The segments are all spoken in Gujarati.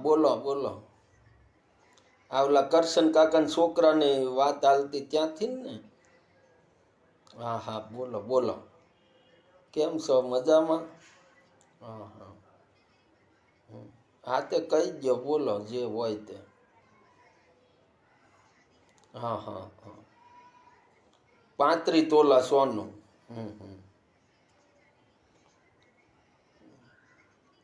બોલો બોલો. આ ઓલા કરશન કાકાના છોકરાની વાત હાલતી ત્યાંથી ને. હા હા બોલો બોલો. કેમ છો મજામાં? હા હા. હા તે કહી દો, બોલો જે હોય તે. હા હા હા. 35 તોલા સોનું.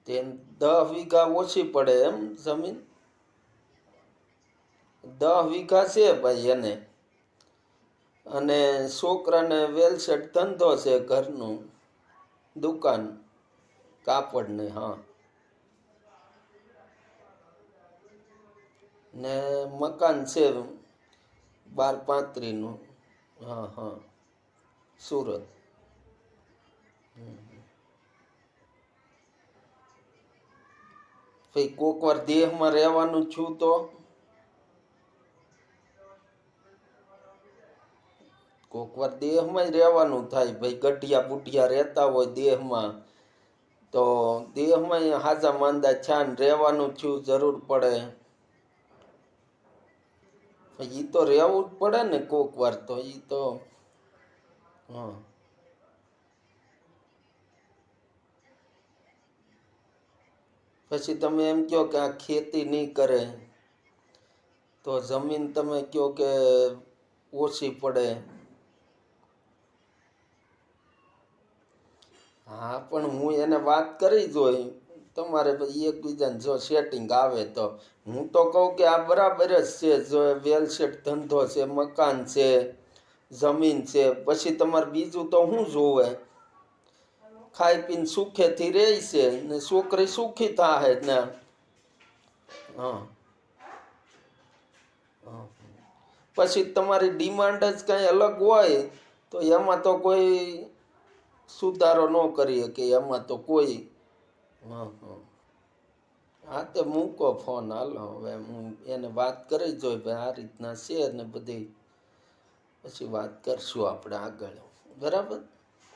તે 10 વીઘા ઓછી પડે એમ જમીન? 10 વીઘા છે ભાઈ એને. અને છોકરાને વેલસેટ ધંધો છે ઘરનું, દુકાન કાપડની. હા. ને મકાન છે 12-35 નું. હા હા. સુરત. ભાઈ કોક વાર દેહમાં રહેવાનું છું તો કોક વાર દેહમાં જ રહેવાનું થાય ભાઈ. ગઢિયા બુઢિયા રહેતા હોય દેહમાં તો દેહમાં હાજા માંદા છાન રહેવાનું થયું જરૂર પડે. એ તો રહેવું જ પડે ને કોક વાર તો. એ તો હા. પછી તમે એમ કહો કે આ ખેતી નહીં કરે તો જમીન તમે કહો કે ઓછી પડે. હા પણ હું એને વાત કરી જોઈ. તમારે પછી એકબીજાને જો સેટિંગ આવે તો. હું તો કહું કે આ બરાબર જ છે. જો વેલસેટ ધંધો છે, મકાન છે, જમીન છે, પછી તમારે બીજું તો શું જોવે? ખાઈ પીને સુખેથી રહે છે ને છોકરી સુખી થાય ને. હા. પછી તમારી ડિમાન્ડ જ કંઈ અલગ હોય તો એમાં તો કોઈ સુધારો ન કરી શકે. એમાં તો કોઈ હા હા. હા તે મૂકો ફોન. હાલો હવે હું એને વાત કરી જોઈ ભાઈ આ રીતના છે ને બધી. પછી વાત કરશું આપણે આગળ. બરાબર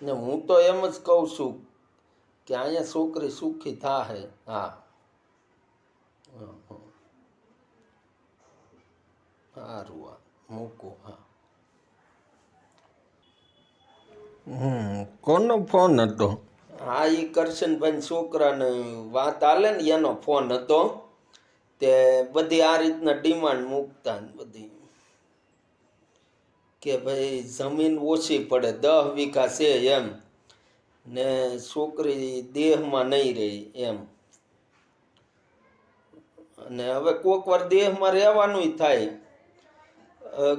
ને. હું તો એમ જ કહું છું કે અહીંયા છોકરી સુખી થાય. હા. હા હા. સારું આ મૂકું. હા. કોનો ફોન હતો? હા એ કરશનભાઈ છોકરાને વાત હાલે ને એનો ફોન હતો. તે બધી આ રીતના ડિમાન્ડ મૂકતા ને બધી કે ભાઈ જમીન ઓછી પડે, 10 વીઘા છે એમ, ને છોકરી દેહમાં નહીં રહી એમ. અને હવે કોક વાર દેહમાં રહેવાનું થાય.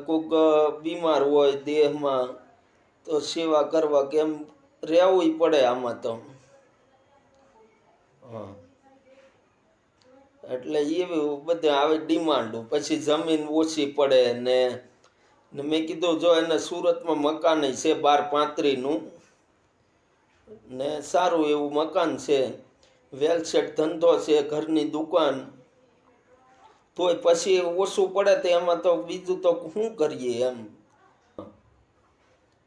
કોક બીમાર હોય દેહમાં તો સેવા કરવા કેમ રહેવું પડે આમાં તો. હા. એટલે એવી બધી આવે ડિમાન્ડ. પછી જમીન ઓછી પડે ને મેં કીધું જો એને સુરતમાં મકાન છે 12-35 નું ને સારું એવું મકાન છે, વેલસેટ ધંધો છે, ઘરની દુકાન, તોય પછી ઓછું પડે તો એમાં તો બીજું તો શું કરીએ એમ.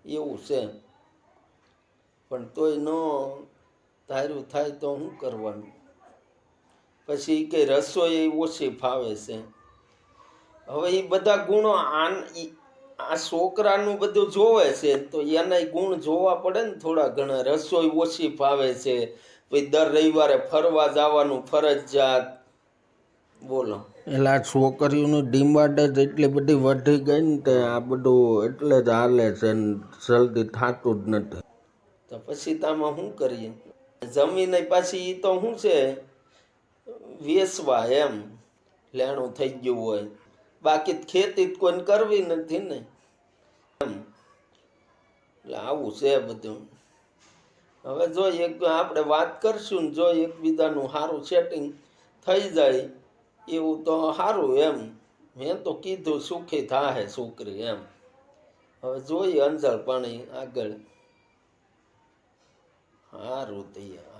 એવું છે. પણ તોય ન ધાર્યું થાય તો શું કરવાનું. પછી કે રસોઈ ઓછી ફાવે છે. હવે એ બધા ગુણો આ છોકરાનું બધું જોવે છે તો એના ગુણ જોવા પડે ને થોડા ઘણા. રસોઈ ઓછી ફાવે છે, પછી દર રવિવારે ફરવા જવાનું ફરજિયાત. બોલો. એટલે આ છોકરીઓની ડિમાન્ડ જ એટલી બધી વધી ગઈ ને તે આ બધું એટલે જ હાલે છે ને જલ્દી થતું જ નથી. તો પછી તો આમાં શું કરીએ? જમીન પાછી એ તો શું છે વેસવા એમ લેણું થઈ ગયું હોય. બાકી ખેતી કોઈને કરવી નથી ને એમ. એટલે આવું છે બધું. હવે જો એક આપણે વાત કરશું ને જો એકબીજાનું સારું સેટિંગ થઈ જાય એવું તો સારું એમ. મેં તો કીધું સુખી થાય છોકરી એમ. હવે જોઈએ અંજળ પાણી આગળ. સારું તૈયાર.